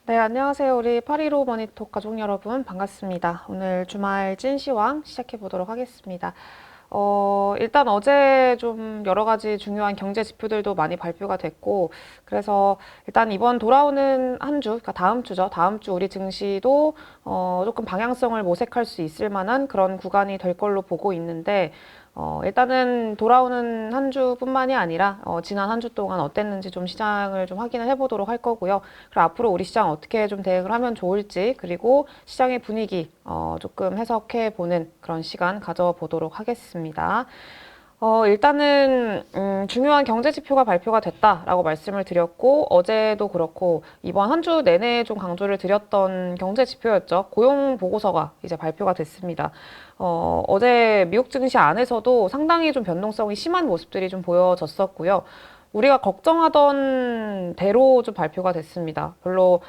네, 안녕하세요. 우리 815 머니토 가족 여러분, 반갑습니다. 오늘 주말 찐시황 시작해 보도록 하겠습니다. 일단 어제 좀 여러 가지 중요한 경제 지표들도 많이 발표가 됐고, 그래서 일단 이번 돌아오는 한 주, 그러니까 다음 주죠. 다음 주 우리 증시도 조금 방향성을 모색할 수 있을 만한 그런 구간이 될 걸로 보고 있는데, 일단은 돌아오는 한 주뿐만이 아니라 지난 한 주 동안 어땠는지 좀 시장을 좀 확인을 해보도록 할 거고요. 그리고 앞으로 우리 시장 어떻게 좀 대응을 하면 좋을지, 그리고 시장의 분위기 조금 해석해 보는 그런 시간 가져보도록 하겠습니다. 일단은 중요한 경제 지표가 발표가 됐다라고 말씀을 드렸고, 어제도 그렇고 이번 한 주 내내 좀 강조를 드렸던 경제 지표였죠. 고용 보고서가 이제 발표가 됐습니다. 어제 미국 증시 안에서도 상당히 좀 변동성이 심한 모습들이 좀 보여졌었고요. 우리가 걱정하던 대로 좀 발표가 됐습니다. 별로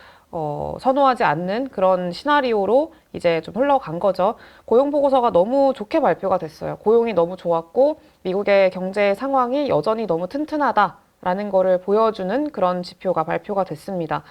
선호하지 않는 그런 시나리오로 이제 좀 흘러간 거죠. 고용 보고서가 너무 좋게 발표가 됐어요. 고용이 너무 좋았고 미국의 경제 상황이 여전히 너무 튼튼하다라는 거를 보여주는 그런 지표가 발표가 됐습니다.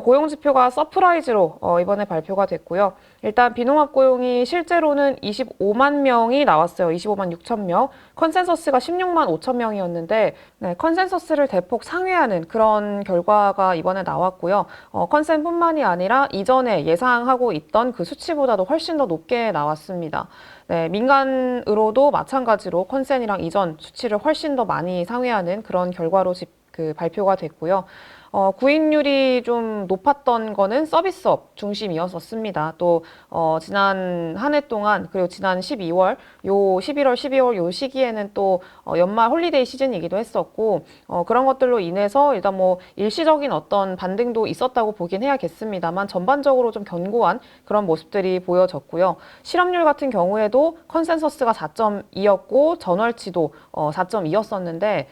고용 지표가 서프라이즈로 이번에 발표가 됐고요. 일단 비농업 고용이 실제로는 25만 명이 나왔어요. 25만 6천 명. 컨센서스가 16만 5천 명이었는데 네, 컨센서스를 대폭 상회하는 그런 결과가 이번에 나왔고요. 컨센뿐만이 아니라 이전에 예상하고 있던 그 수치보다도 훨씬 더 높게 나왔습니다. 네, 민간으로도 마찬가지로 컨센이랑 이전 수치를 훨씬 더 많이 상회하는 그런 결과로 발표가 됐고요. 구인율이 좀 높았던 거는 서비스업 중심이었었습니다. 또, 지난 한 해 동안, 그리고 지난 12월, 요 11월, 12월 요 시기에는 또, 연말 홀리데이 시즌이기도 했었고, 그런 것들로 인해서 일단 뭐 일시적인 어떤 반등도 있었다고 보긴 해야겠습니다만, 전반적으로 좀 견고한 그런 모습들이 보여졌고요. 실업률 같은 경우에도 컨센서스가 4.2였고, 전월치도 4.2였었는데,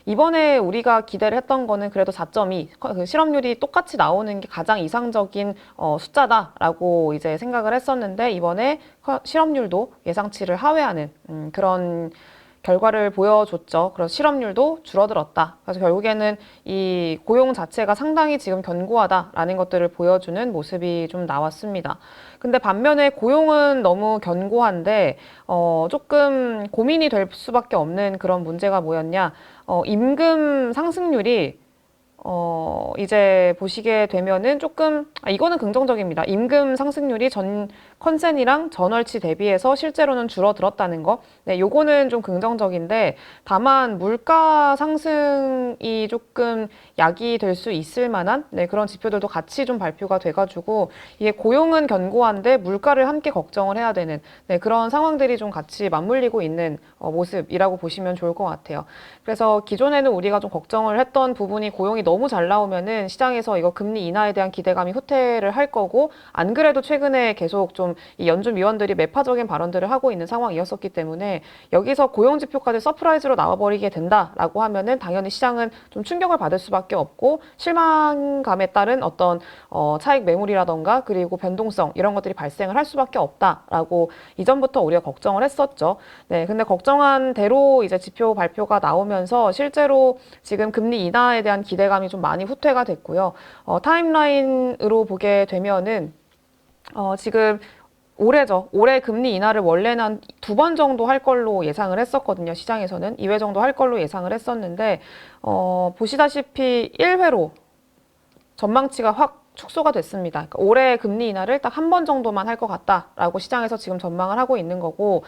이번에 우리가 기대를 했던 거는 그래도 4.2, 그 실업률이 똑같이 나오는 게 가장 이상적인 숫자다라고 이제 생각을 했었는데, 이번에 실업률도 예상치를 하회하는 그런 결과를 보여줬죠. 그래서 실업률도 줄어들었다. 그래서 결국에는 이 고용 자체가 상당히 지금 견고하다라는 것들을 보여주는 모습이 좀 나왔습니다. 근데 반면에 고용은 너무 견고한데, 조금 고민이 될 수밖에 없는 그런 문제가 뭐였냐. 임금 상승률이 이제 보시게 되면은 조금, 이거는 긍정적입니다. 임금 상승률이 컨센이랑 전월치 대비해서 실제로는 줄어들었다는 거. 네, 요거는 좀 긍정적인데, 다만 물가 상승이 조금 약이 될 수 있을 만한, 네, 그런 지표들도 같이 좀 발표가 돼가지고, 이게 고용은 견고한데 물가를 함께 걱정을 해야 되는, 네, 그런 상황들이 좀 같이 맞물리고 있는 모습이라고 보시면 좋을 것 같아요. 그래서 기존에는 우리가 좀 걱정을 했던 부분이 고용이 너무 잘 나오면은 시장에서 이거 금리 인하에 대한 기대감이 후퇴를 할 거고, 안 그래도 최근에 계속 좀 이 연준 위원들이 매파적인 발언들을 하고 있는 상황이었었기 때문에 여기서 고용 지표까지 서프라이즈로 나와버리게 된다라고 하면은 당연히 시장은 좀 충격을 받을 수밖에 없고, 실망감에 따른 어떤 차익 매물이라던가 그리고 변동성 이런 것들이 발생을 할 수밖에 없다라고 이전부터 우리가 걱정을 했었죠. 네, 근데 걱정한 대로 이제 지표 발표가 나오면서 실제로 지금 금리 인하에 대한 기대감이 좀 많이 후퇴가 됐고요. 타임라인으로 보게 되면은 지금 올해죠. 올해 금리 인하를 원래는 한 2번 정도 할 걸로 예상을 했었거든요. 시장에서는 2회 정도 할 걸로 예상을 했었는데 보시다시피 1회로 전망치가 확 축소가 됐습니다. 그러니까 올해 금리 인하를 딱 한 번 정도만 할 것 같다라고 시장에서 지금 전망을 하고 있는 거고,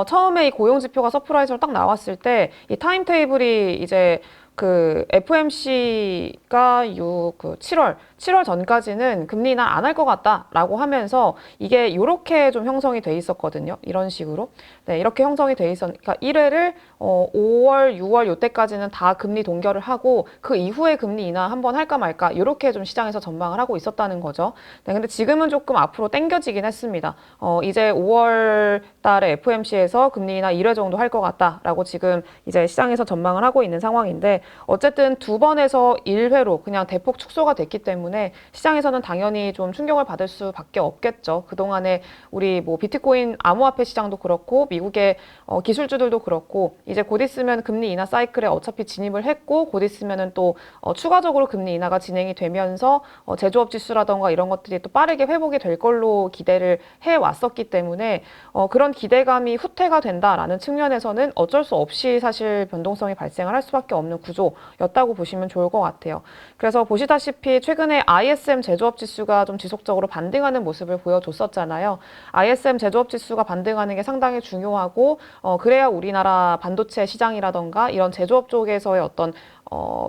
처음에 이 고용 지표가 서프라이즈로 딱 나왔을 때 이 타임 테이블이 이제 그 FOMC가 7월 전까지는 금리 인하 안 할 것 같다라고 하면서 이게 이렇게 좀 형성이 돼 있었거든요. 이런 식으로. 네, 이렇게 형성이 돼 그러니까 1회를 5월, 6월 요때까지는 다 금리 동결을 하고 그 이후에 금리 인하 한번 할까 말까 이렇게 좀 시장에서 전망을 하고 있었다는 거죠. 네, 근데 지금은 조금 앞으로 당겨지긴 했습니다. 이제 5월 달에 FOMC에서 금리 인하 1회 정도 할 것 같다라고 지금 이제 시장에서 전망을 하고 있는 상황인데, 어쨌든 2번에서 1회로 그냥 대폭 축소가 됐기 때문에 시장에서는 당연히 좀 충격을 받을 수밖에 없겠죠. 그동안에 우리 뭐 비트코인 암호화폐 시장도 그렇고 미국의 기술주들도 그렇고 이제 곧 있으면 금리 인하 사이클에 어차피 진입을 했고 곧 있으면은 또 추가적으로 금리 인하가 진행이 되면서 제조업 지수라던가 이런 것들이 또 빠르게 회복이 될 걸로 기대를 해왔었기 때문에 그런 기대감이 후퇴가 된다라는 측면에서는 어쩔 수 없이 사실 변동성이 발생을 할 수밖에 없는 구조였다고 보시면 좋을 것 같아요. 그래서 보시다시피 최근에 ISM 제조업 지수가 좀 지속적으로 반등하는 모습을 보여줬었잖아요. ISM 제조업 지수가 반등하는 게 상당히 중요하고 그래야 우리나라 반도체 시장이라던가 이런 제조업 쪽에서의 어떤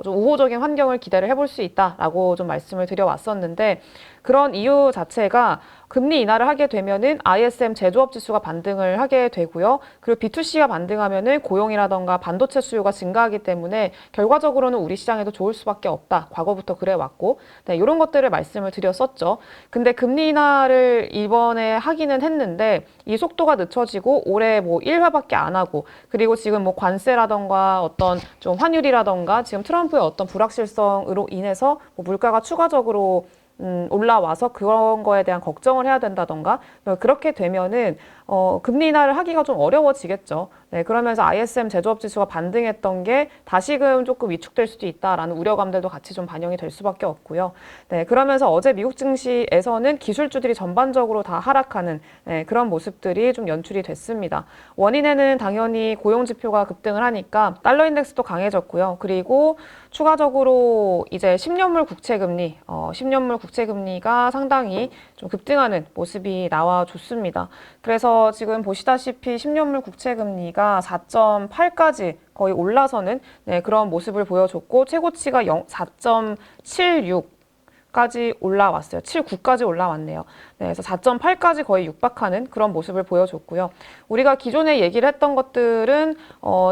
좀 우호적인 환경을 기대를 해볼 수 있다라고 좀 말씀을 드려왔었는데 그런 이유 자체가 금리 인하를 하게 되면은 ISM 제조업 지수가 반등을 하게 되고요. 그리고 B2C가 반등하면은 고용이라던가 반도체 수요가 증가하기 때문에 결과적으로는 우리 시장에도 좋을 수밖에 없다. 과거부터 그래왔고, 네, 이런 것들을 말씀을 드렸었죠. 근데 금리 인하를 이번에 하기는 했는데 이 속도가 늦춰지고 올해 뭐 1회밖에 안 하고 그리고 지금 뭐 관세라던가 어떤 좀 환율이라던가 지금 트럼프의 어떤 불확실성으로 인해서 뭐 물가가 추가적으로 올라와서 그런 거에 대한 걱정을 해야 된다던가 그렇게 되면은 금리 인하를 하기가 좀 어려워지겠죠. 네, 그러면서 ISM 제조업 지수가 반등했던 게 다시금 조금 위축될 수도 있다라는 우려감들도 같이 좀 반영이 될 수밖에 없고요. 네, 그러면서 어제 미국 증시에서는 기술주들이 전반적으로 다 하락하는 그런 모습들이 좀 연출이 됐습니다. 원인에는 당연히 고용 지표가 급등을 하니까 달러 인덱스도 강해졌고요. 그리고 추가적으로 이제 10년물 국채금리, 10년물 국채금리가 상당히 좀 급등하는 모습이 나와줬습니다. 그래서 지금 보시다시피 10년물 국채금리가 4.8까지 거의 올라서는 그런 모습을 보여줬고 최고치가 4.76 까지 올라왔어요. 79까지 올라왔네요. 네, 그래서 4.8까지 거의 육박하는 그런 모습을 보여줬고요. 우리가 기존에 얘기를 했던 것들은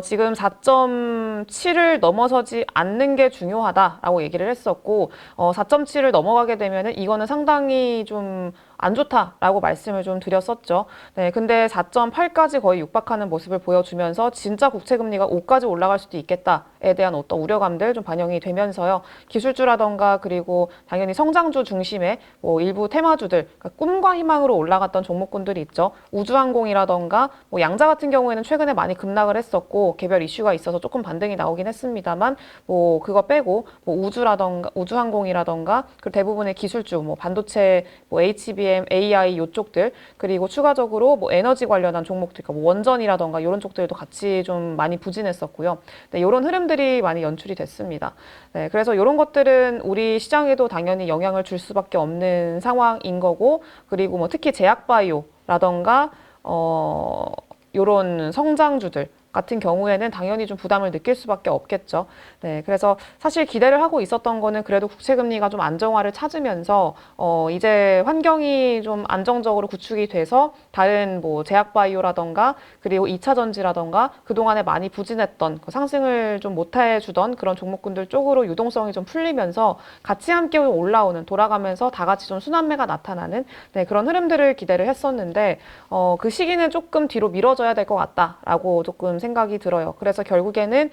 지금 4.7을 넘어서지 않는 게 중요하다라고 얘기를 했었고 4.7을 넘어가게 되면은 이거는 상당히 좀 안 좋다라고 말씀을 좀 드렸었죠. 네, 근데 4.8까지 거의 육박하는 모습을 보여주면서 진짜 국채금리가 5까지 올라갈 수도 있겠다에 대한 어떤 우려감들 좀 반영이 되면서요. 기술주라던가 그리고 당연히 성장주 중심의 뭐 일부 테마주들, 그러니까 꿈과 희망으로 올라갔던 종목군들이 있죠. 우주항공이라던가 뭐 양자 같은 경우에는 최근에 많이 급락을 했었고 개별 이슈가 있어서 조금 반등이 나오긴 했습니다만 뭐 그거 빼고 뭐 우주라던가 우주항공이라던가 그 대부분의 기술주, 뭐 반도체, 뭐 HBM, AI 요쪽들 그리고 추가적으로 뭐 에너지 관련한 종목들, 그러니까 뭐 원전이라던가 이런 쪽들도 같이 좀 많이 부진했었고요. 네, 이런 흐름들이 많이 연출이 됐습니다. 네, 그래서 이런 것들은 우리 시장에도 당연히 영향을 줄 수밖에 없는 상황인 거고, 그리고 뭐 특히 제약바이오라던가 이런 성장주들 같은 경우에는 당연히 좀 부담을 느낄 수밖에 없겠죠. 네, 그래서 사실 기대를 하고 있었던 거는 그래도 국채금리가 좀 안정화를 찾으면서 이제 환경이 좀 안정적으로 구축이 돼서 다른 뭐 제약바이오라던가 그리고 2차 전지라던가 그동안에 많이 부진했던 상승을 좀 못해주던 그런 종목군들 쪽으로 유동성이 좀 풀리면서 같이 함께 올라오는 돌아가면서 다 같이 좀 순환매가 나타나는 그런 흐름들을 기대를 했었는데 그 시기는 조금 뒤로 미뤄져야 될 것 같다라고 조금 생각이 들어요. 그래서 결국에는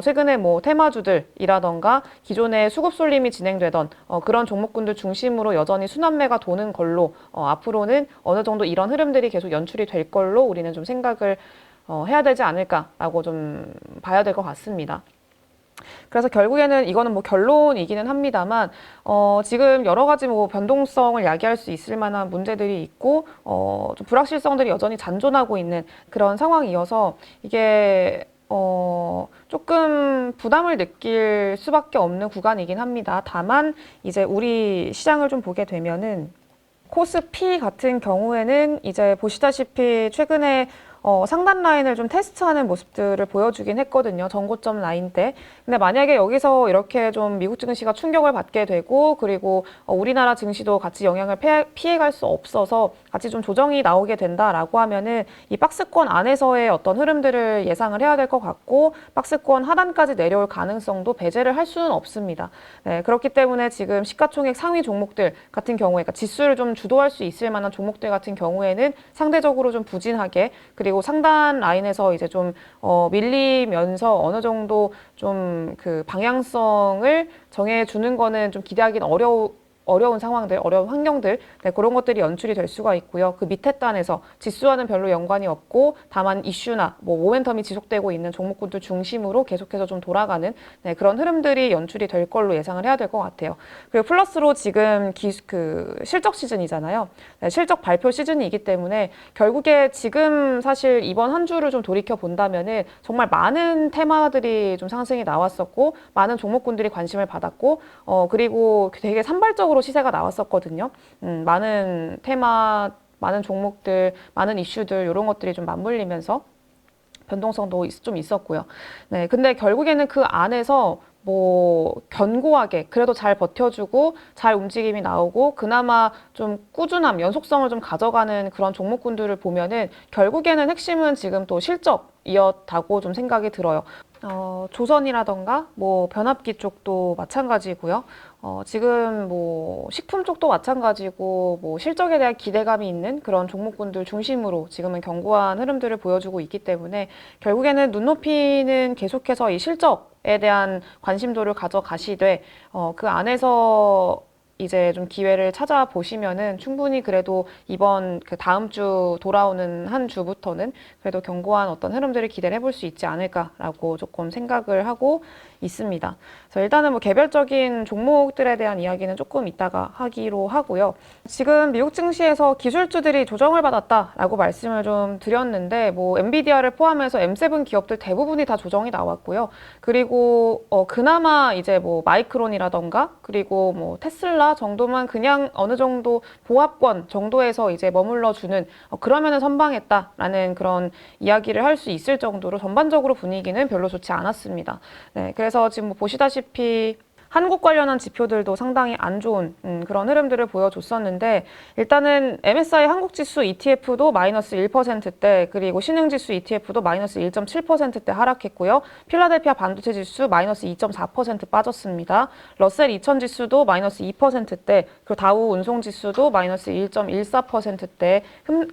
최근에 뭐 테마주들이라던가 기존에 수급 쏠림이 진행되던 그런 종목군들 중심으로 여전히 순환매가 도는 걸로 앞으로는 어느 정도 이런 흐름들이 계속 연출이 될 걸로 우리는 좀 생각을 해야 되지 않을까라고 좀 봐야 될 것 같습니다. 그래서 결국에는 이거는 뭐 결론이기는 합니다만 지금 여러 가지 뭐 변동성을 야기할 수 있을 만한 문제들이 있고 좀 불확실성들이 여전히 잔존하고 있는 그런 상황이어서 이게 조금 부담을 느낄 수밖에 없는 구간이긴 합니다. 다만 이제 우리 시장을 좀 보게 되면은 코스피 같은 경우에는 이제 보시다시피 최근에 상단 라인을 좀 테스트하는 모습들을 보여주긴 했거든요. 전고점 라인 때. 근데 만약에 여기서 이렇게 좀 미국 증시가 충격을 받게 되고 그리고 우리나라 증시도 같이 영향을 피해갈 수 없어서 같이 좀 조정이 나오게 된다라고 하면은 이 박스권 안에서의 어떤 흐름들을 예상을 해야 될 것 같고 박스권 하단까지 내려올 가능성도 배제를 할 수는 없습니다. 네, 그렇기 때문에 지금 시가총액 상위 종목들 같은 경우에 그러니까 지수를 좀 주도할 수 있을 만한 종목들 같은 경우에는 상대적으로 좀 부진하게 그리고 그리고 상단 라인에서 이제 좀 밀리면서 어느 정도 좀 그 방향성을 정해주는 거는 좀 기대하기는 어려운 상황들, 어려운 환경들, 네, 그런 것들이 연출이 될 수가 있고요. 그 밑에 단에서 지수와는 별로 연관이 없고 다만 이슈나 뭐 모멘텀이 지속되고 있는 종목군들 중심으로 계속해서 좀 돌아가는 네, 그런 흐름들이 연출이 될 걸로 예상을 해야 될 것 같아요. 그리고 플러스로 지금 그 실적 시즌이잖아요. 네, 실적 발표 시즌이기 때문에 결국에 지금 사실 이번 한 주를 좀 돌이켜 본다면은 정말 많은 테마들이 좀 상승이 나왔었고 많은 종목군들이 관심을 받았고 그리고 되게 산발적으로 시세가 나왔었거든요. 많은 테마, 많은 종목들, 많은 이슈들 이런 것들이 좀 맞물리면서 변동성도 좀 있었고요. 네, 근데 결국에는 그 안에서 뭐 견고하게 그래도 잘 버텨주고 잘 움직임이 나오고 그나마 좀 꾸준함, 연속성을 좀 가져가는 그런 종목군들을 보면은 결국에는 핵심은 지금 또 실적이었다고 좀 생각이 들어요. 조선이라던가 뭐 변압기 쪽도 마찬가지고요. 지금 뭐 식품 쪽도 마찬가지고 뭐 실적에 대한 기대감이 있는 그런 종목군들 중심으로 지금은 견고한 흐름들을 보여주고 있기 때문에 결국에는 눈높이는 계속해서 이 실적에 대한 관심도를 가져가시되 그 안에서 이제 좀 기회를 찾아보시면은 충분히 그래도 이번 그 다음 주 돌아오는 한 주부터는 그래도 견고한 어떤 흐름들을 기대를 해볼 수 있지 않을까라고 조금 생각을 하고 있습니다. 그래서 일단은 뭐 개별적인 종목들에 대한 이야기는 조금 이따가 하기로 하고요. 지금 미국 증시에서 기술주들이 조정을 받았다라고 말씀을 좀 드렸는데 뭐 엔비디아를 포함해서 M7 기업들 대부분이 다 조정이 나왔고요. 그리고 그나마 이제 뭐 마이크론이라던가 그리고 뭐 테슬라 정도만 그냥 어느 정도 보합권 정도에서 이제 머물러 주는 그러면은 선방했다라는 그런 이야기를 할 수 있을 정도로 전반적으로 분위기는 별로 좋지 않았습니다. 네, 그래서 지금 뭐 보시다시피 한국 관련한 지표들도 상당히 안 좋은 그런 흐름들을 보여줬었는데 일단은 MSI 한국지수 ETF도 마이너스 1%대 그리고 신흥지수 ETF도 마이너스 1.7%대 하락했고요. 필라델피아 반도체 지수 마이너스 2.4% 빠졌습니다. 러셀 2000 지수도 마이너스 2%대 그리고 다우 운송지수도 마이너스 1.14%대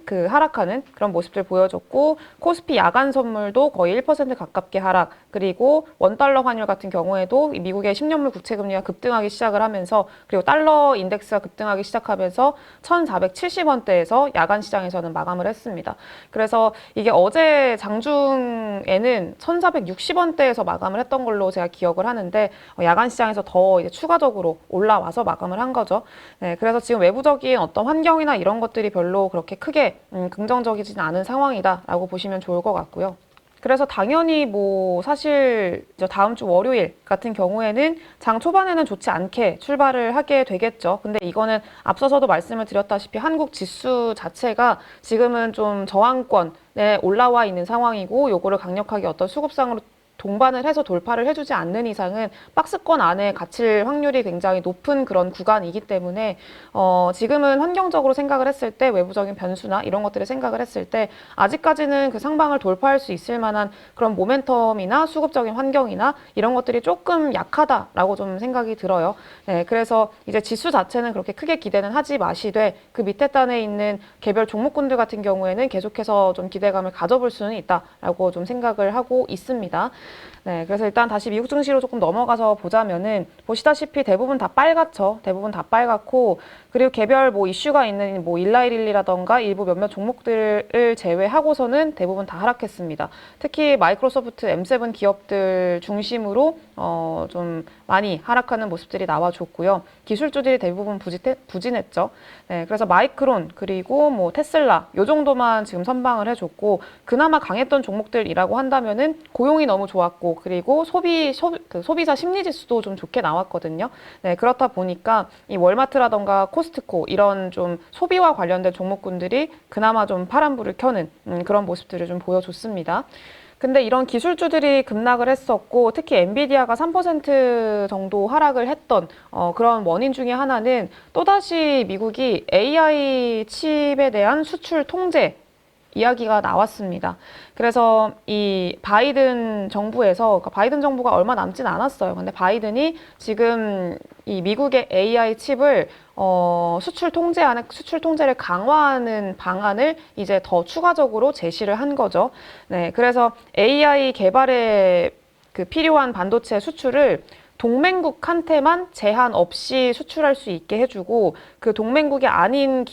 그 하락하는 그런 모습들 보여줬고 코스피 야간 선물도 거의 1% 가깝게 하락 그리고 원달러 환율 같은 경우에도 미국의 10년물 국채금리가 급등하기 시작을 하면서 그리고 달러 인덱스가 급등하기 시작하면서 1,470원대에서 야간 시장에서는 마감을 했습니다. 그래서 이게 어제 장중에는 1,460원대에서 마감을 했던 걸로 제가 기억을 하는데 야간 시장에서 더 이제 추가적으로 올라와서 마감을 한 거죠. 네, 그래서 지금 외부적인 어떤 환경이나 이런 것들이 별로 그렇게 크게 긍정적이진 않은 상황이다라고 보시면 좋을 것 같고요. 그래서 당연히 뭐 사실 다음 주 월요일 같은 경우에는 장 초반에는 좋지 않게 출발을 하게 되겠죠. 근데 이거는 앞서서도 말씀을 드렸다시피 한국 지수 자체가 지금은 좀 저항권에 올라와 있는 상황이고 요거를 강력하게 어떤 수급상으로 동반을 해서 돌파를 해주지 않는 이상은 박스권 안에 갇힐 확률이 굉장히 높은 그런 구간이기 때문에 지금은 환경적으로 생각을 했을 때 외부적인 변수나 이런 것들을 생각을 했을 때 아직까지는 그 상방을 돌파할 수 있을 만한 그런 모멘텀이나 수급적인 환경이나 이런 것들이 조금 약하다라고 좀 생각이 들어요. 네, 그래서 이제 지수 자체는 그렇게 크게 기대는 하지 마시되 그 밑에 단에 있는 개별 종목군들 같은 경우에는 계속해서 좀 기대감을 가져볼 수는 있다라고 좀 생각을 하고 있습니다. 네, 그래서 일단 다시 미국 증시로 조금 넘어가서 보자면은 보시다시피 대부분 다 빨갛죠. 대부분 다 빨갛고 그리고 개별 뭐 이슈가 있는 뭐 일라이릴리라던가 일부 몇몇 종목들을 제외하고서는 대부분 다 하락했습니다. 특히 마이크로소프트 M7 기업들 중심으로 좀 많이 하락하는 모습들이 나와줬고요. 기술주들이 대부분 부진했죠. 네, 그래서 마이크론 그리고 뭐 테슬라 요 정도만 지금 선방을 해줬고 그나마 강했던 종목들이라고 한다면은 고용이 너무 좋았고 그리고 소비자 심리지수도 좀 좋게 나왔거든요. 네, 그렇다 보니까 이 월마트라던가 코스트코 이런 좀 소비와 관련된 종목군들이 그나마 좀 파란불을 켜는 그런 모습들을 좀 보여줬습니다. 근데 이런 기술주들이 급락을 했었고 특히 엔비디아가 3% 정도 하락을 했던 그런 원인 중에 하나는 또다시 미국이 AI 칩에 대한 수출 통제 이야기가 나왔습니다. 그래서 이 바이든 정부에서, 그러니까 바이든 정부가 얼마 남진 않았어요. 근데 바이든이 지금 이 미국의 AI 칩을 수출 통제를 강화하는 방안을 이제 더 추가적으로 제시를 한 거죠. 네, 그래서 AI 개발에 그 필요한 반도체 수출을 동맹국한테만 제한 없이 수출할 수 있게 해주고, 그 동맹국이 아닌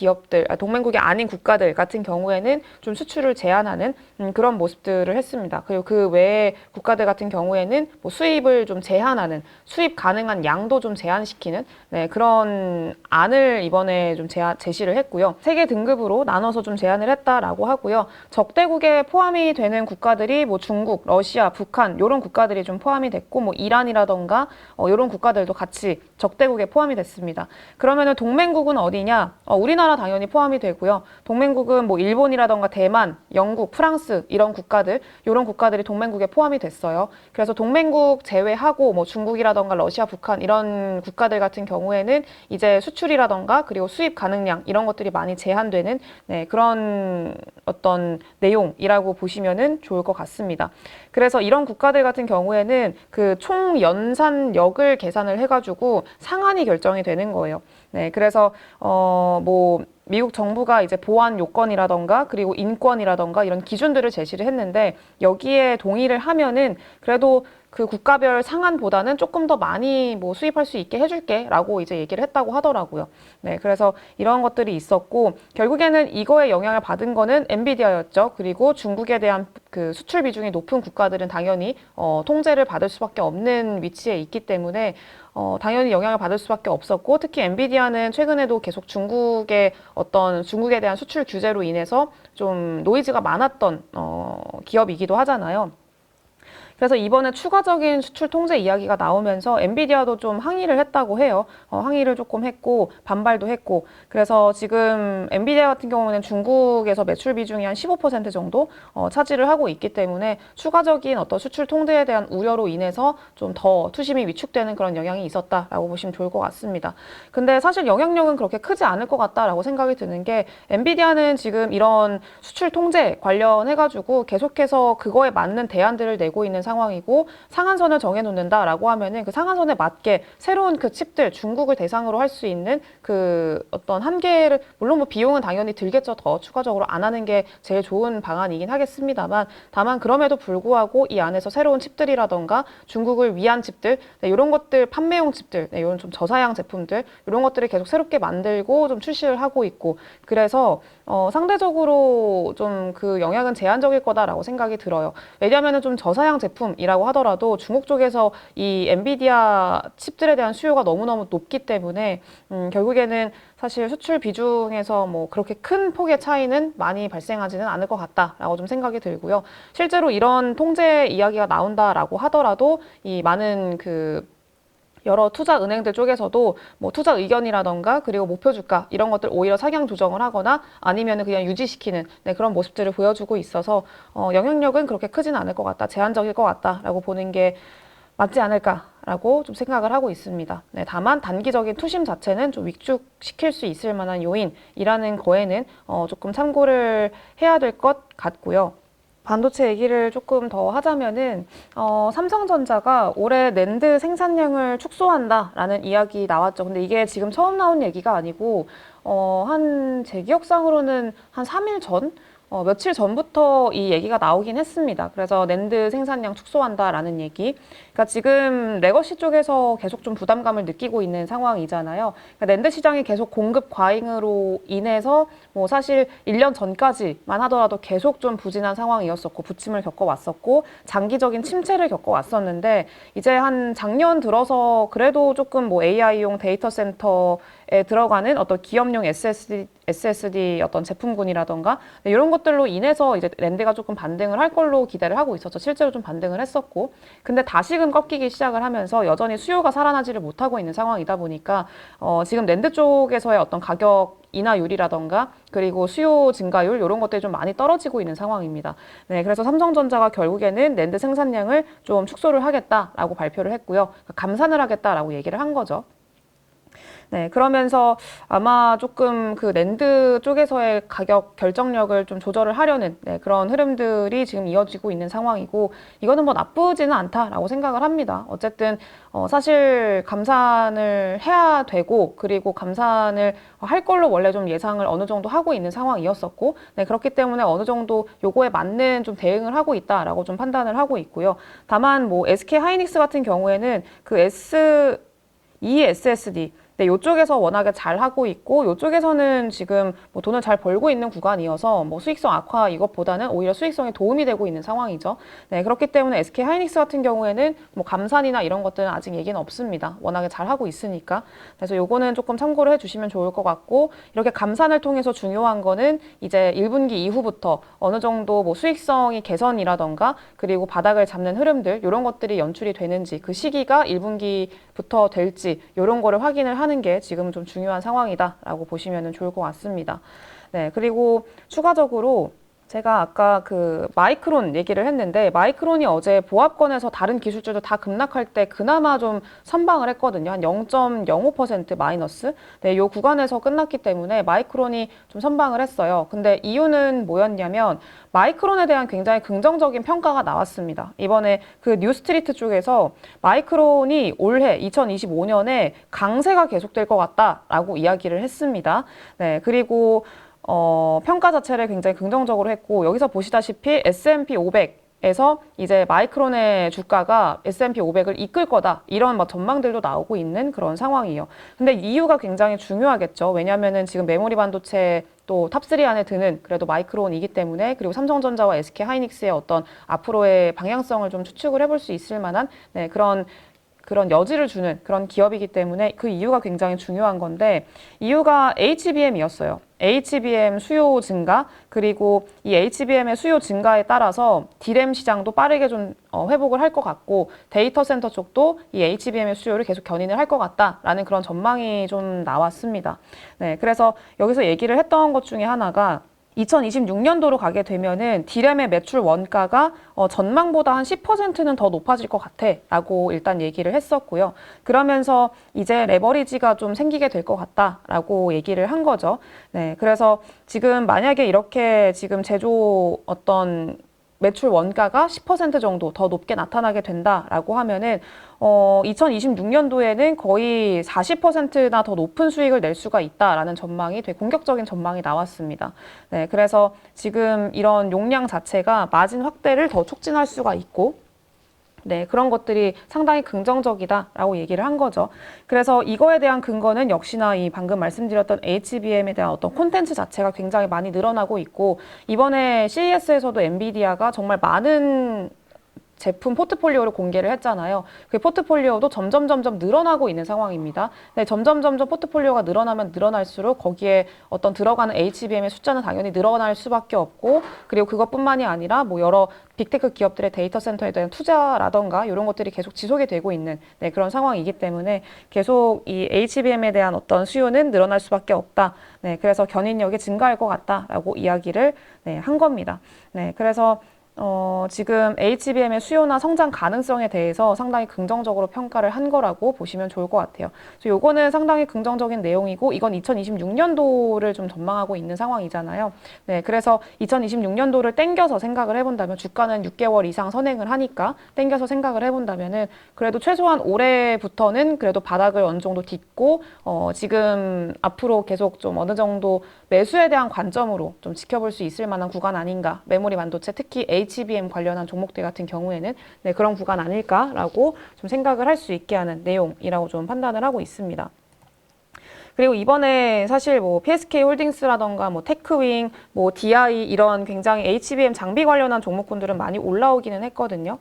동맹국이 아닌 국가들 같은 경우에는 좀 수출을 제한하는 그런 모습들을 했습니다. 그리고 그 외의 국가들 같은 경우에는 뭐 수입을 좀 제한하는, 수입 가능한 양도 좀 제한시키는, 네, 그런 안을 이번에 좀 제시를 했고요. 세 개 등급으로 나눠서 좀 제한을 했다라고 하고요. 적대국에 포함이 되는 국가들이 뭐 중국, 러시아, 북한 이런 국가들이 좀 포함이 됐고, 뭐 이란이라던가 이런 국가들도 같이 적대국에 포함이 됐습니다. 그러면은 동맹국은 어디냐? 우리나라 당연히 포함이 되고요. 동맹국은 뭐 일본이라던가 대만, 영국, 프랑스 이런 국가들이 동맹국에 포함이 됐어요. 그래서 동맹국 제외하고 뭐 중국이라던가 러시아, 북한 이런 국가들 같은 경우에는 이제 수출이라던가 그리고 수입 가능량 이런 것들이 많이 제한되는, 네, 그런 어떤 내용이라고 보시면은 좋을 것 같습니다. 그래서 이런 국가들 같은 경우에는 그 총 연산력을 계산을 해가지고 상한이 결정이 되는 거예요. 네, 그래서 뭐 미국 정부가 이제 보안 요건이라던가 그리고 인권이라던가 이런 기준들을 제시를 했는데, 여기에 동의를 하면은 그래도 그 국가별 상한보다는 조금 더 많이 뭐 수입할 수 있게 해줄게 라고 이제 얘기를 했다고 하더라고요. 네, 그래서 이런 것들이 있었고, 결국에는 이거에 영향을 받은 거는 엔비디아였죠. 그리고 중국에 대한 그 수출 비중이 높은 국가들은 당연히 통제를 받을 수밖에 없는 위치에 있기 때문에 당연히 영향을 받을 수밖에 없었고, 특히 엔비디아는 최근에도 계속 중국에 대한 수출 규제로 인해서 좀 노이즈가 많았던 기업이기도 하잖아요. 그래서 이번에 추가적인 수출 통제 이야기가 나오면서 엔비디아도 좀 항의를 했다고 해요. 항의를 조금 했고 반발도 했고, 그래서 지금 엔비디아 같은 경우는 중국에서 매출 비중이 한 15% 정도 차지를 하고 있기 때문에 추가적인 어떤 수출 통제에 대한 우려로 인해서 좀 더 투심이 위축되는 그런 영향이 있었다라고 보시면 좋을 것 같습니다. 근데 사실 영향력은 그렇게 크지 않을 것 같다라고 생각이 드는 게, 엔비디아는 지금 이런 수출 통제 관련해가지고 계속해서 그거에 맞는 대안들을 내고 있는 상황이고, 상한선을 정해놓는다라고 하면은 그 상한선에 맞게 새로운 그 칩들, 중국을 대상으로 할 수 있는 그 어떤 한계를, 물론 뭐 비용은 당연히 들겠죠. 더 추가적으로 안 하는 게 제일 좋은 방안이긴 하겠습니다만, 다만 그럼에도 불구하고 이 안에서 새로운 칩들이라던가 중국을 위한 칩들, 네, 이런 것들, 판매용 칩들, 네, 이런 좀 저사양 제품들, 이런 것들을 계속 새롭게 만들고 좀 출시를 하고 있고, 그래서 상대적으로 좀 그 영향은 제한적일 거다라고 생각이 들어요. 왜냐하면 좀 저사양 제품이라고 하더라도 중국 쪽에서 이 엔비디아 칩들에 대한 수요가 너무너무 높기 때문에 결국에는 사실 수출 비중에서 뭐 그렇게 큰 폭의 차이는 많이 발생하지는 않을 것 같다라고 좀 생각이 들고요. 실제로 이런 통제 이야기가 나온다라고 하더라도 이 많은 그 여러 투자 은행들 쪽에서도 뭐 투자 의견이라던가 그리고 목표 주가 이런 것들 오히려 상향 조정을 하거나 아니면 그냥 유지시키는, 네, 그런 모습들을 보여주고 있어서 영향력은 그렇게 크진 않을 것 같다, 제한적일 것 같다라고 보는 게 맞지 않을까라고 좀 생각을 하고 있습니다. 네, 다만 단기적인 투심 자체는 좀 위축시킬 수 있을 만한 요인이라는 거에는 조금 참고를 해야 될 것 같고요. 반도체 얘기를 조금 더 하자면은 삼성전자가 올해 낸드 생산량을 축소한다라는 이야기 나왔죠. 근데 이게 지금 처음 나온 얘기가 아니고 제 기억상으로는 한 3일 전? 며칠 전부터 이 얘기가 나오긴 했습니다. 그래서 낸드 생산량 축소한다라는 얘기. 그러니까 지금 레거시 쪽에서 계속 좀 부담감을 느끼고 있는 상황이잖아요. 그러니까 낸드 시장이 계속 공급 과잉으로 인해서 뭐 사실 1년 전까지만 하더라도 계속 좀 부진한 상황이었었고, 부침을 겪어왔었고, 장기적인 침체를 겪어왔었는데, 이제 한 작년 들어서 그래도 조금 뭐 AI용 데이터 센터에 들어가는 어떤 기업용 SSD 어떤 제품군이라던가, 네, 이런 것들로 인해서 이제 낸드가 조금 반등을 할 걸로 기대를 하고 있었죠. 실제로 좀 반등을 했었고, 근데 다시금 꺾이기 시작을 하면서 여전히 수요가 살아나지를 못하고 있는 상황이다 보니까 지금 낸드 쪽에서의 어떤 가격 인하율이라던가 그리고 수요 증가율 이런 것들이 좀 많이 떨어지고 있는 상황입니다. 네, 그래서 삼성전자가 결국에는 낸드 생산량을 좀 축소를 하겠다라고 발표를 했고요. 감산을 하겠다라고 얘기를 한 거죠. 네, 그러면서 아마 조금 그 랜드 쪽에서의 가격 결정력을 좀 조절을 하려는 그런 흐름들이 지금 이어지고 있는 상황이고, 이거는 뭐 나쁘지는 않다라고 생각을 합니다. 어쨌든 사실 감산을 해야 되고, 그리고 감산을 할 걸로 원래 좀 예상을 어느 정도 하고 있는 상황이었었고, 그렇기 때문에 어느 정도 요거에 맞는 좀 대응을 하고 있다라고 좀 판단을 하고 있고요. 다만 뭐 SK 하이닉스 같은 경우에는 그 ESSD 이쪽에서 워낙에 잘 하고 있고, 이쪽에서는 지금 뭐 돈을 잘 벌고 있는 구간이어서 뭐 수익성 악화 이것보다는 오히려 수익성에 도움이 되고 있는 상황이죠. 네, 그렇기 때문에 SK 하이닉스 같은 경우에는 뭐 감산이나 이런 것들은 아직 얘기는 없습니다. 워낙에 잘 하고 있으니까. 그래서 요거는 조금 참고를 해주시면 좋을 것 같고, 이렇게 감산을 통해서 중요한 거는 이제 1분기 이후부터 어느 정도 뭐 수익성이 개선이라던가, 그리고 바닥을 잡는 흐름들 이런 것들이 연출이 되는지, 그 시기가 1분기부터 될지 이런 거를 확인을 하는 게 지금 좀 중요한 상황이다라고 보시면 좋을 것 같습니다. 네, 그리고 추가적으로 제가 아까 그 마이크론 얘기를 했는데, 마이크론이 어제 보합권에서 다른 기술주도 다 급락할 때 그나마 좀 선방을 했거든요. 한 0.05% 마이너스. 네, 요 구간에서 끝났기 때문에 마이크론이 좀 선방을 했어요. 근데 이유는 뭐였냐면 마이크론에 대한 굉장히 긍정적인 평가가 나왔습니다. 이번에 그 뉴스트리트 쪽에서 마이크론이 올해 2025년에 강세가 계속될 것 같다라고 이야기를 했습니다. 네, 그리고 평가 자체를 굉장히 긍정적으로 했고, 여기서 보시다시피 S&P 500에서 이제 마이크론의 주가가 S&P 500을 이끌 거다, 이런 막 전망들도 나오고 있는 그런 상황이에요. 근데 이유가 굉장히 중요하겠죠. 왜냐면은 지금 메모리 반도체 또 탑3 안에 드는 그래도 마이크론이기 때문에, 그리고 삼성전자와 SK 하이닉스의 어떤 앞으로의 방향성을 좀 추측을 해볼 수 있을 만한 그런 여지를 주는 그런 기업이기 때문에 그 이유가 굉장히 중요한 건데, 이유가 HBM이었어요. HBM 수요 증가, 그리고 이 HBM의 수요 증가에 따라서 D램 시장도 빠르게 좀 회복을 할 것 같고, 데이터 센터 쪽도 이 HBM의 수요를 계속 견인을 할 것 같다라는 그런 전망이 좀 나왔습니다. 네, 그래서 여기서 얘기를 했던 것 중에 하나가 2026년도로 가게 되면은 D램의 매출 원가가 전망보다 한 10%는 더 높아질 것 같아 라고 일단 얘기를 했었고요. 그러면서 이제 레버리지가 좀 생기게 될 것 같다라고 얘기를 한 거죠. 네, 그래서 지금 만약에 이렇게 지금 제조 어떤 매출 원가가 10% 정도 더 높게 나타나게 된다라고 하면은 2026년도에는 거의 40%나 더 높은 수익을 낼 수가 있다라는 전망이 되게 공격적인 전망이 나왔습니다. 네, 그래서 지금 이런 용량 자체가 마진 확대를 더 촉진할 수가 있고, 네, 그런 것들이 상당히 긍정적이다라고 얘기를 한 거죠. 그래서 이거에 대한 근거는 역시나 이 방금 말씀드렸던 HBM에 대한 어떤 콘텐츠 자체가 굉장히 많이 늘어나고 있고, 이번에 CES에서도 엔비디아가 정말 많은 제품 포트폴리오를 공개를 했잖아요. 그 포트폴리오도 점점 늘어나고 있는 상황입니다. 네, 점점 포트폴리오가 늘어나면 늘어날수록 거기에 어떤 들어가는 HBM의 숫자는 당연히 늘어날 수밖에 없고, 그리고 그것뿐만이 아니라 뭐 여러 빅테크 기업들의 데이터 센터에 대한 투자라던가 이런 것들이 계속 지속이 되고 있는 그런 상황이기 때문에 계속 이 HBM에 대한 어떤 수요는 늘어날 수밖에 없다. 네, 그래서 견인력이 증가할 것 같다라고 이야기를 한 겁니다. 네, 그래서 지금 HBM의 수요나 성장 가능성에 대해서 상당히 긍정적으로 평가를 한 거라고 보시면 좋을 것 같아요. 그래서 요거는 상당히 긍정적인 내용이고, 이건 2026년도를 좀 전망하고 있는 상황이잖아요. 네, 그래서 2026년도를 땡겨서 생각을 해본다면, 주가는 6개월 이상 선행을 하니까 땡겨서 생각을 해본다면은 그래도 최소한 올해부터는 그래도 바닥을 어느 정도 딛고 지금 앞으로 계속 좀 어느 정도 매수에 대한 관점으로 좀 지켜볼 수 있을 만한 구간 아닌가, 메모리 반도체 특히 HBM 관련한 종목들 같은 경우에는 그런 구간 아닐까라고 좀 생각을 할 수 있게 하는 내용이라고 좀 판단을 하고 있습니다. 그리고 이번에 사실 뭐 PSK 홀딩스라던가 뭐 테크윙, 뭐 DI 이런 굉장히 HBM 장비 관련한 종목군들은 많이 올라오기는 했거든요.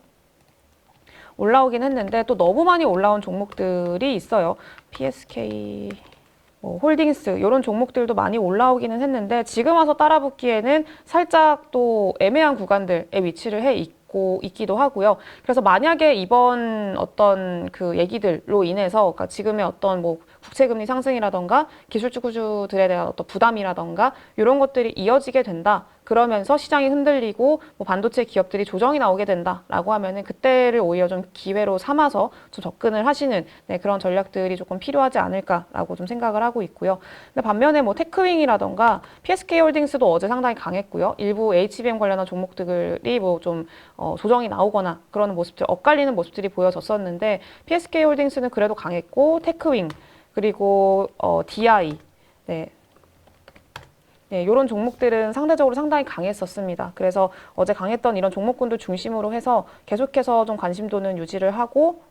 올라오긴 했는데 또 너무 많이 올라온 종목들이 있어요. PSK 홀딩스 이런 종목들도 많이 올라오기는 했는데, 지금 와서 따라붙기에는 살짝 또 애매한 구간들에 위치를 해 있기도 하고요. 그래서 만약에 이번 어떤 그 얘기들로 인해서, 그러니까 지금의 어떤 뭐 국채금리 상승이라던가 기술주구주들에 대한 어떤 부담이라던가 이런 것들이 이어지게 된다. 그러면서 시장이 흔들리고 뭐 반도체 기업들이 조정이 나오게 된다라고 하면은 그때를 오히려 좀 기회로 삼아서 좀 접근을 하시는 네, 그런 전략들이 조금 필요하지 않을까라고 좀 생각을 하고 있고요. 근데 반면에 뭐 테크윙이라던가 PSK홀딩스도 어제 상당히 강했고요. 일부 HBM 관련한 종목들이 뭐 좀 조정이 나오거나 그런 모습들, 엇갈리는 모습들이 보여졌었는데 PSK홀딩스는 그래도 강했고 테크윙 그리고 DI 네. 네, 이런 종목들은 상대적으로 상당히 강했었습니다. 그래서 어제 강했던 이런 종목군들 중심으로 해서 계속해서 좀 관심도는 유지를 하고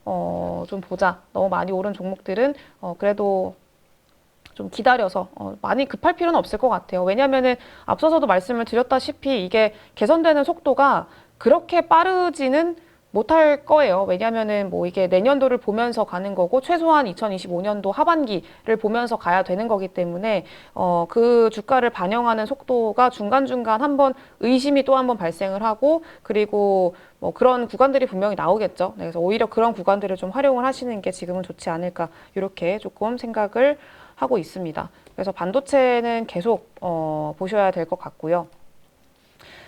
좀 보자. 너무 많이 오른 종목들은 그래도 좀 기다려서 많이 급할 필요는 없을 것 같아요. 왜냐하면은 앞서서도 말씀을 드렸다시피 이게 개선되는 속도가 그렇게 빠르지는 못할 거예요. 왜냐면은 뭐 이게 내년도를 보면서 가는 거고 최소한 2025년도 하반기를 보면서 가야 되는 거기 때문에 그 주가를 반영하는 속도가 중간중간 한번 의심이 또 한번 발생을 하고 그리고 뭐 그런 구간들이 분명히 나오겠죠. 네, 그래서 오히려 그런 구간들을 좀 활용을 하시는 게 지금은 좋지 않을까 이렇게 조금 생각을 하고 있습니다. 그래서 반도체는 계속 보셔야 될 것 같고요.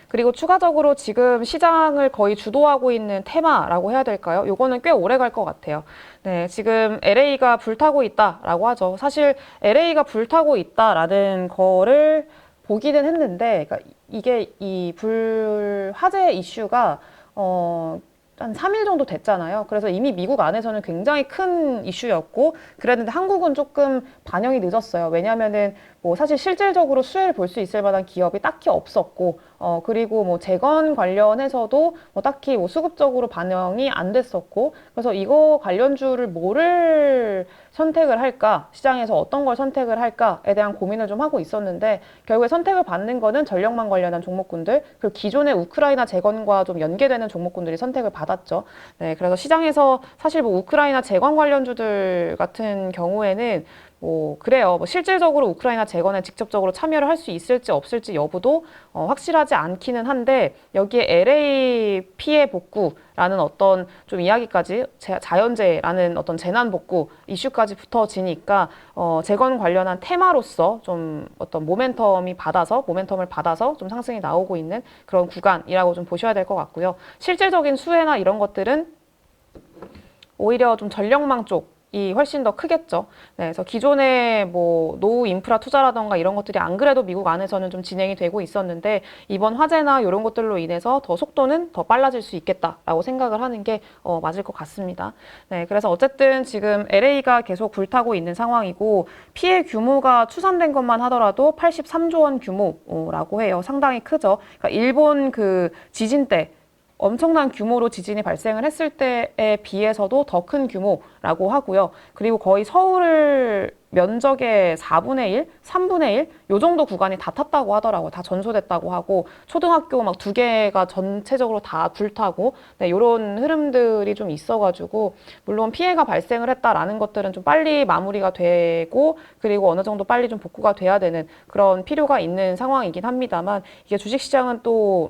그리고 추가적으로 지금 시장을 거의 주도하고 있는 테마라고 해야 될까요? 요거는 꽤 오래 갈 것 같아요. 네, 지금 LA가 불타고 있다라고 하죠. 사실 LA가 불타고 있다라는 거를 보기는 했는데, 그러니까 이게 이 화재 이슈가 한 3일 정도 됐잖아요. 그래서 이미 미국 안에서는 굉장히 큰 이슈였고 그랬는데 한국은 조금 반영이 늦었어요. 왜냐면은 뭐 사실 실질적으로 수혜를 볼 수 있을 만한 기업이 딱히 없었고 그리고 뭐 재건 관련해서도 뭐 딱히 뭐 수급적으로 반영이 안 됐었고 그래서 이거 관련주를 뭐를 선택을 할까 시장에서 어떤 걸 선택을 할까에 대한 고민을 좀 하고 있었는데 결국에 선택을 받는 거는 전력망 관련한 종목군들 그리고 기존의 우크라이나 재건과 좀 연계되는 종목군들이 선택을 받았죠. 네, 그래서 시장에서 사실 뭐 우크라이나 재건 관련주들 같은 경우에는 뭐 그래요. 뭐 실질적으로 우크라이나 재건에 직접적으로 참여를 할 수 있을지 없을지 여부도 확실하지 않기는 한데 여기에 LA 피해 복구라는 어떤 좀 이야기까지 자연재해라는 어떤 재난 복구 이슈까지 붙어지니까 재건 관련한 테마로서 좀 어떤 모멘텀을 받아서 좀 상승이 나오고 있는 그런 구간이라고 좀 보셔야 될 것 같고요. 실질적인 수혜나 이런 것들은 오히려 좀 전력망 쪽이 훨씬 더 크겠죠. 네, 그래서 기존의 뭐 노후 인프라 투자라던가 이런 것들이 안 그래도 미국 안에서는 좀 진행이 되고 있었는데 이번 화재나 이런 것들로 인해서 더 속도는 더 빨라질 수 있겠다라고 생각을 하는 게 맞을 것 같습니다. 네, 그래서 어쨌든 지금 LA가 계속 불타고 있는 상황이고 피해 규모가 추산된 것만 하더라도 83조 원 규모라고 해요. 상당히 크죠. 그러니까 일본 그 지진 때 엄청난 규모로 지진이 발생을 했을 때에 비해서도 더 큰 규모라고 하고요. 그리고 거의 서울 면적의 4분의 1, 3분의 1, 요 정도 구간이 다 탔다고 하더라고요. 다 전소됐다고 하고 초등학교 막 2개가 전체적으로 다 불타고 네, 이런 흐름들이 좀 있어가지고 물론 피해가 발생을 했다라는 것들은 좀 빨리 마무리가 되고 그리고 어느 정도 빨리 좀 복구가 돼야 되는 그런 필요가 있는 상황이긴 합니다만 이게 주식시장은 또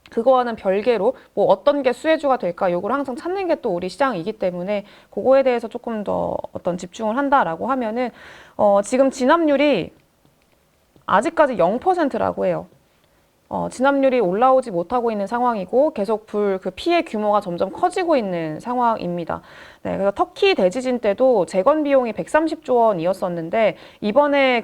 그거와는 별개로 뭐 어떤 게 수혜주가 될까 요걸 항상 찾는 게 또 우리 시장이기 때문에 그거에 대해서 조금 더 어떤 집중을 한다라고 하면은 지금 진압률이 아직까지 0%라고 해요. 진압률이 올라오지 못하고 있는 상황이고 계속 그 피해 규모가 점점 커지고 있는 상황입니다. 네, 그래서 터키 대지진 때도 재건 비용이 130조 원이었었는데 이번에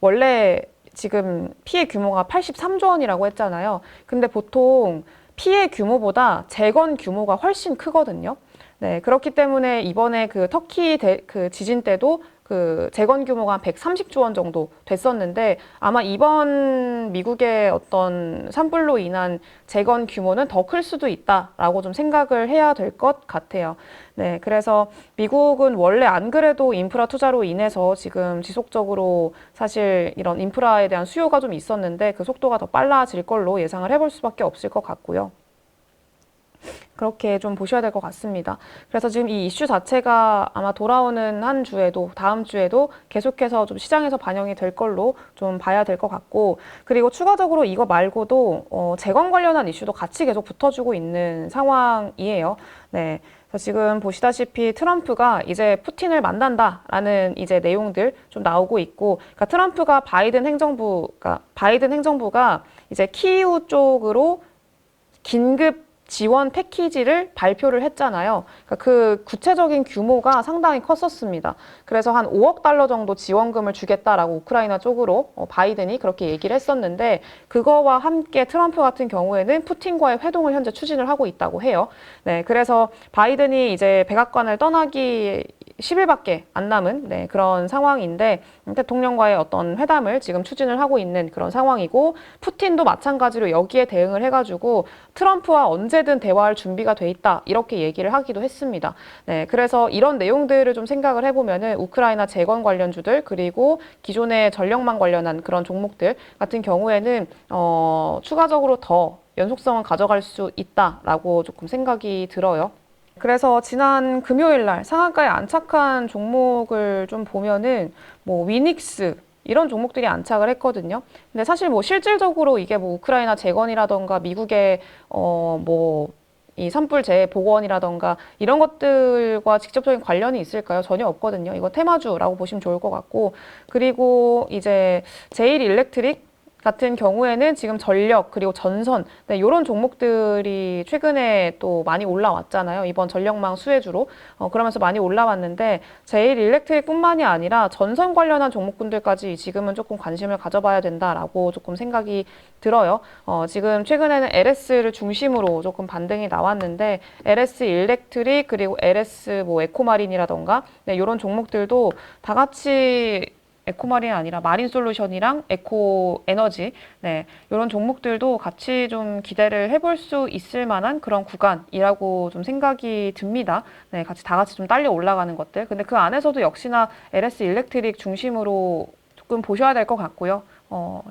원래 지금 피해 규모가 83조 원이라고 했잖아요. 근데 보통 피해 규모보다 재건 규모가 훨씬 크거든요. 네, 그렇기 때문에 이번에 그 터키 그 지진 때도 그 재건 규모가 한 130조 원 정도 됐었는데 아마 이번 미국의 어떤 산불로 인한 재건 규모는 더 클 수도 있다라고 좀 생각을 해야 될 것 같아요. 네, 그래서 미국은 원래 안 그래도 인프라 투자로 인해서 지금 지속적으로 사실 이런 인프라에 대한 수요가 좀 있었는데 그 속도가 더 빨라질 걸로 예상을 해볼 수밖에 없을 것 같고요. 그렇게 좀 보셔야 될 것 같습니다. 그래서 지금 이 이슈 자체가 아마 돌아오는 한 주에도 다음 주에도 계속해서 좀 시장에서 반영이 될 걸로 좀 봐야 될 것 같고 그리고 추가적으로 이거 말고도 재건 관련한 이슈도 같이 계속 붙어주고 있는 상황이에요. 네. 그래서 지금 보시다시피 트럼프가 이제 푸틴을 만난다라는 이제 내용들 좀 나오고 있고, 그러니까 트럼프가 바이든 행정부가 이제 키이우 쪽으로 긴급 지원 패키지를 발표를 했잖아요. 그러니까 그 구체적인 규모가 상당히 컸었습니다. 그래서 한 5억 달러 정도 지원금을 주겠다라고 우크라이나 쪽으로 바이든이 그렇게 얘기를 했었는데, 그거와 함께 트럼프 같은 경우에는 푸틴과의 회동을 현재 추진을 하고 있다고 해요. 네, 그래서 바이든이 이제 백악관을 떠나기 10일밖에 안 남은 그런 상황인데, 대통령과의 어떤 회담을 지금 추진을 하고 있는 그런 상황이고, 푸틴도 마찬가지로 여기에 대응을 해가지고 트럼프와 언제든 대화할 준비가 돼 있다 이렇게 얘기를 하기도 했습니다. 네, 그래서 이런 내용들을 좀 생각을 해보면은 우크라이나 재건 관련주들, 그리고 기존의 전력망 관련한 그런 종목들 같은 경우에는 추가적으로 더 연속성을 가져갈 수 있다라고 조금 생각이 들어요. 그래서 지난 금요일 날 상한가에 안착한 종목을 좀 보면은 뭐 위닉스 이런 종목들이 안착을 했거든요. 근데 사실 뭐 실질적으로 이게 뭐 우크라이나 재건이라던가 미국의 뭐 이 산불 재복원이라던가 이런 것들과 직접적인 관련이 있을까요? 전혀 없거든요. 이거 테마주라고 보시면 좋을 것 같고, 그리고 이제 제일 일렉트릭 같은 경우에는 지금 전력 그리고 전선, 이런 종목들이 최근에 또 많이 올라왔잖아요. 이번 전력망 수혜주로 그러면서 많이 올라왔는데, 제일 일렉트릭뿐만이 아니라 전선 관련한 종목군들까지 지금은 조금 관심을 가져봐야 된다라고 조금 생각이 들어요. 지금 최근에는 LS를 중심으로 조금 반등이 나왔는데, LS 일렉트릭 그리고 LS 뭐 에코마린이라던가 이런 종목들도 다 같이, 에코마린 아니라 마린솔루션이랑 에코에너지, 이런 종목들도 같이 좀 기대를 해볼 수 있을 만한 그런 구간이라고 좀 생각이 듭니다. 같이 다 같이 좀 딸려 올라가는 것들. 근데 그 안에서도 역시나 LS 일렉트릭 중심으로 조금 보셔야 될 것 같고요.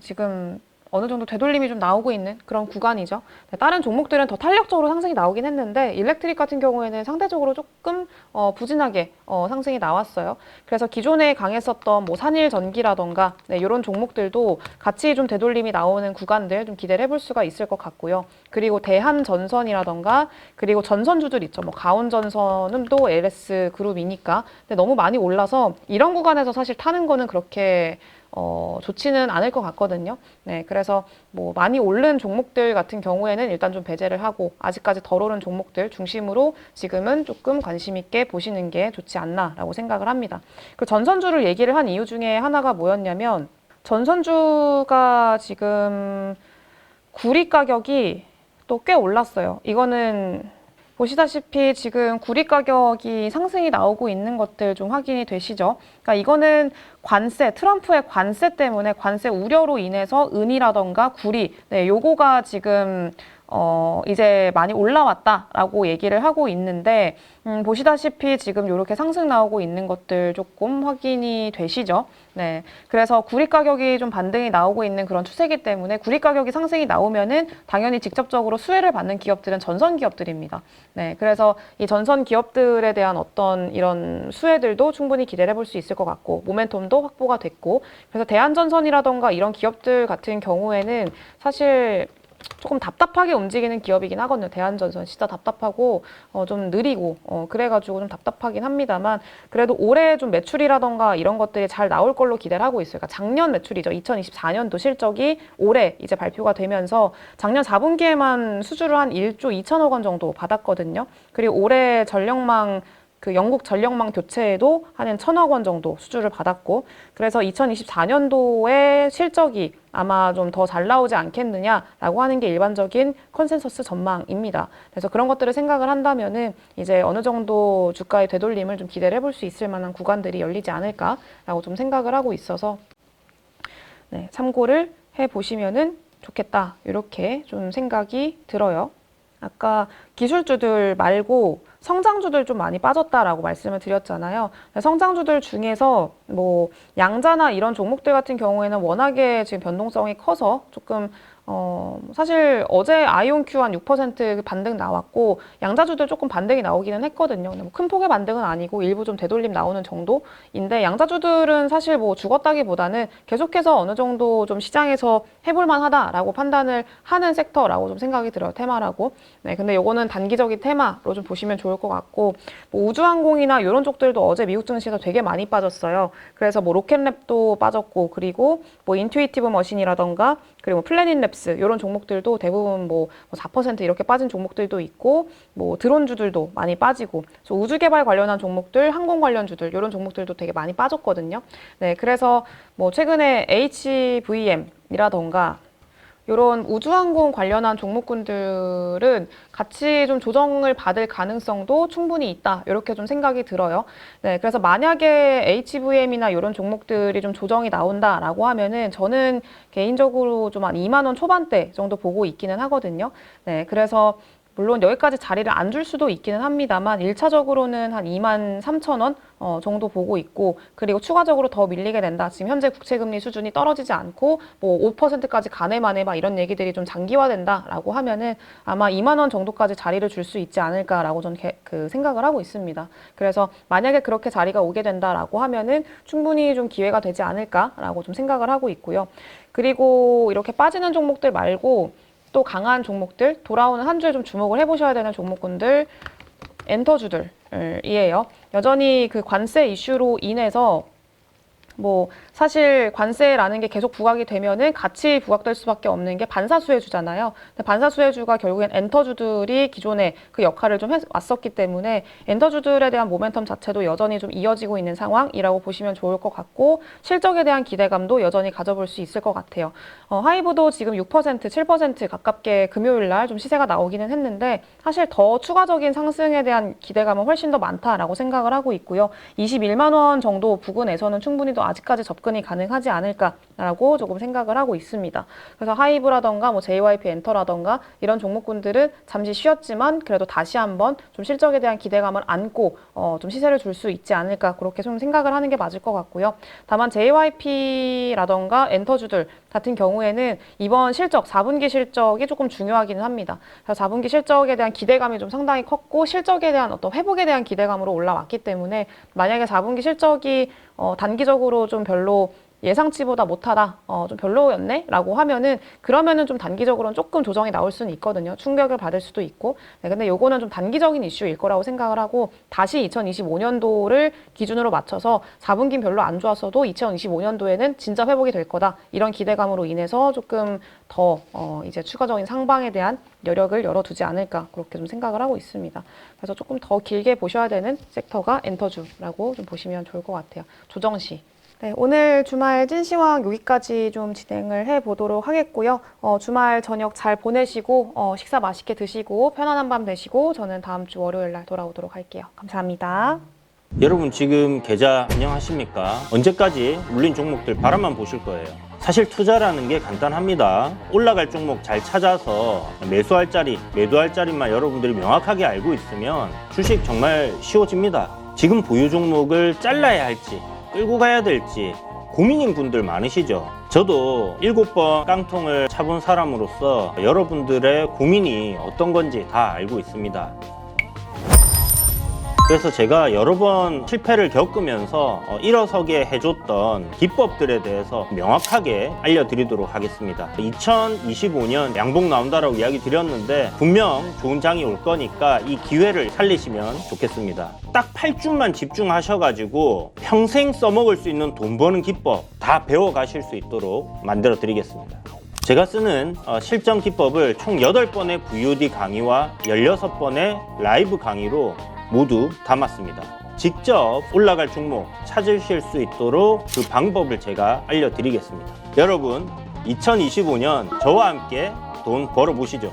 지금 어느 정도 되돌림이 좀 나오고 있는 그런 구간이죠. 다른 종목들은 더 탄력적으로 상승이 나오긴 했는데, 일렉트릭 같은 경우에는 상대적으로 조금 부진하게 상승이 나왔어요. 그래서 기존에 강했었던 뭐 산일전기라던가 이런 종목들도 같이 좀 되돌림이 나오는 구간들 좀 기대를 해볼 수가 있을 것 같고요. 그리고 대한전선이라던가, 그리고 전선주들 있죠. 뭐 가온전선은 또 LS 그룹이니까. 근데 너무 많이 올라서 이런 구간에서 사실 타는 거는 그렇게 좋지는 않을 것 같거든요. 그래서 뭐 많이 오른 종목들 같은 경우에는 일단 좀 배제를 하고, 아직까지 덜 오른 종목들 중심으로 지금은 조금 관심 있게 보시는 게 좋지 않나라고 생각을 합니다. 그 전선주를 얘기를 한 이유 중에 하나가 뭐였냐면, 전선주가 지금 구리 가격이 또 꽤 올랐어요. 이거는 보시다시피 지금 구리 가격이 상승이 나오고 있는 것들 좀 확인이 되시죠? 그러니까 이거는 관세, 트럼프의 관세 때문에, 관세 우려로 인해서 은이라던가 구리, 요거가 지금 이제 많이 올라왔다라고 얘기를 하고 있는데, 보시다시피 지금 이렇게 상승 나오고 있는 것들 조금 확인이 되시죠? 그래서 구리 가격이 좀 반등이 나오고 있는 그런 추세이기 때문에, 구리 가격이 상승이 나오면은 당연히 직접적으로 수혜를 받는 기업들은 전선 기업들입니다. 그래서 이 전선 기업들에 대한 어떤 이런 수혜들도 충분히 기대를 해볼 수 있을 것 같고, 모멘텀도 확보가 됐고, 그래서 대한전선이라던가 이런 기업들 같은 경우에는 사실 조금 답답하게 움직이는 기업이긴 하거든요. 대한전선 진짜 답답하고 좀 느리고 그래가지고 좀 답답하긴 합니다만, 그래도 올해 좀 매출이라던가 이런 것들이 잘 나올 걸로 기대를 하고 있어요. 그러니까 작년 매출이죠. 2024년도 실적이 올해 이제 발표가 되면서 작년 4분기에만 수주를 한 1조 2천억 원 정도 받았거든요. 그리고 올해 전력망, 그 영국 전력망 교체에도 한 1,000억 원 정도 수주를 받았고, 그래서 2024년도에 실적이 아마 좀 더 잘 나오지 않겠느냐라고 하는 게 일반적인 컨센서스 전망입니다. 그래서 그런 것들을 생각을 한다면은 이제 어느 정도 주가의 되돌림을 좀 기대를 해볼 수 있을 만한 구간들이 열리지 않을까라고 좀 생각을 하고 있어서 참고를 해보시면은 좋겠다, 이렇게 좀 생각이 들어요. 아까 기술주들 말고 성장주들 좀 많이 빠졌다라고 말씀을 드렸잖아요. 성장주들 중에서 뭐 양자나 이런 종목들 같은 경우에는 워낙에 지금 변동성이 커서 조금 사실 어제 아이온큐 한 6% 반등 나왔고 양자주들 조금 반등이 나오기는 했거든요. 근데 뭐 큰 폭의 반등은 아니고 일부 좀 되돌림 나오는 정도인데 양자주들은 사실 뭐 죽었다기보다는 계속해서 어느 정도 좀 시장에서 해볼만 하다라고 판단을 하는 섹터라고 좀 생각이 들어요. 테마라고. 네, 근데 요거는 단기적인 테마로 좀 보시면 좋을 것 같고 뭐 우주항공이나 이런 쪽들도 어제 미국 증시에서 되게 많이 빠졌어요. 그래서 뭐 로켓랩도 빠졌고 그리고 뭐 인투이티브 머신이라던가 그리고 뭐 플래닛랩스 이런 종목들도 대부분 뭐 4% 이렇게 빠진 종목들도 있고 뭐 드론주들도 많이 빠지고 그래서 우주 개발 관련한 종목들, 항공 관련주들 이런 종목들도 되게 많이 빠졌거든요. 네, 그래서 뭐 최근에 HVM이라던가 이런 우주항공 관련한 종목군들은 같이 좀 조정을 받을 가능성도 충분히 있다. 이렇게 좀 생각이 들어요. 네, 그래서 만약에 HVM이나 이런 종목들이 좀 조정이 나온다라고 하면은 저는 개인적으로 좀 한 2만 원 초반대 정도 보고 있기는 하거든요. 네, 그래서 물론 여기까지 자리를 안 줄 수도 있기는 합니다만 1차적으로는 한 23,000원 정도 보고 있고 그리고 추가적으로 더 밀리게 된다. 지금 현재 국채금리 수준이 떨어지지 않고 뭐 5%까지 가네 마네 막 이런 얘기들이 좀 장기화된다라고 하면은 아마 2만 원 정도까지 자리를 줄 수 있지 않을까라고 저는 그 생각을 하고 있습니다. 그래서 만약에 그렇게 자리가 오게 된다라고 하면은 충분히 좀 기회가 되지 않을까라고 좀 생각을 하고 있고요. 그리고 이렇게 빠지는 종목들 말고 또 강한 종목들, 돌아오는 한 주에 좀 주목을 해보셔야 되는 종목군들, 엔터주들이에요. 여전히 그 관세 이슈로 인해서 뭐 사실 관세라는 게 계속 부각이 되면은 같이 부각될 수밖에 없는 게 반사수혜주잖아요. 근데 반사수혜주가 결국엔 엔터주들이 기존에 그 역할을 좀 해왔었기 때문에 엔터주들에 대한 모멘텀 자체도 여전히 좀 이어지고 있는 상황이라고 보시면 좋을 것 같고 실적에 대한 기대감도 여전히 가져볼 수 있을 것 같아요. 하이브도 지금 6%, 7% 가깝게 금요일 날 좀 시세가 나오기는 했는데 사실 더 추가적인 상승에 대한 기대감은 훨씬 더 많다라고 생각을 하고 있고요. 21만 원 정도 부근에서는 충분히 더 아직까지 접근이 가능하지 않을까라고 조금 생각을 하고 있습니다. 그래서 하이브라던가 뭐 JYP 엔터라던가 이런 종목군들은 잠시 쉬었지만 그래도 다시 한번 좀 실적에 대한 기대감을 안고 좀 시세를 줄 수 있지 않을까 그렇게 좀 생각을 하는 게 맞을 것 같고요. 다만 JYP라던가 엔터주들 같은 경우에는 이번 실적, 4분기 실적이 조금 중요하기는 합니다. 그래서 4분기 실적에 대한 기대감이 좀 상당히 컸고 실적에 대한 어떤 회복에 대한 기대감으로 올라왔기 때문에 만약에 4분기 실적이 단기적으로 좀 별로 예상치보다 못하다, 좀 별로였네? 라고 하면은, 그러면은 좀 단기적으로는 조금 조정이 나올 수는 있거든요. 충격을 받을 수도 있고. 네, 근데 요거는 좀 단기적인 이슈일 거라고 생각을 하고, 다시 2025년도를 기준으로 맞춰서 4분기는 별로 안 좋았어도 2025년도에는 진짜 회복이 될 거다. 이런 기대감으로 인해서 조금 더, 이제 추가적인 상방에 대한 여력을 열어두지 않을까. 그렇게 좀 생각을 하고 있습니다. 그래서 조금 더 길게 보셔야 되는 섹터가 엔터주라고 좀 보시면 좋을 것 같아요. 조정 시. 네, 오늘 주말 찐시황 여기까지 좀 진행을 해보도록 하겠고요. 주말 저녁 잘 보내시고 식사 맛있게 드시고 편안한 밤 되시고 저는 다음 주 월요일 날 돌아오도록 할게요. 감사합니다. 여러분 지금 계좌 안녕하십니까? 언제까지 물린 종목들 바람만 보실 거예요. 사실 투자라는 게 간단합니다. 올라갈 종목 잘 찾아서 매수할 자리, 매도할 자리만 여러분들이 명확하게 알고 있으면 주식 정말 쉬워집니다. 지금 보유 종목을 잘라야 할지 끌고 가야 될지 고민인 분들 많으시죠? 저도 7번 깡통을 차본 사람으로서 여러분들의 고민이 어떤 건지 다 알고 있습니다. 그래서 제가 여러 번 실패를 겪으면서 일어서게 해줬던 기법들에 대해서 명확하게 알려드리도록 하겠습니다. 2025년 양봉 나온다라고 이야기 드렸는데 분명 좋은 장이 올 거니까 이 기회를 살리시면 좋겠습니다. 딱 8주만 집중하셔가지고 평생 써먹을 수 있는 돈 버는 기법 다 배워가실 수 있도록 만들어 드리겠습니다. 제가 쓰는 실전 기법을 총 8번의 VOD 강의와 16번의 라이브 강의로 모두 담았습니다. 직접 올라갈 종목 찾으실 수 있도록 그 방법을 제가 알려드리겠습니다. 여러분 2025년 저와 함께 돈 벌어보시죠.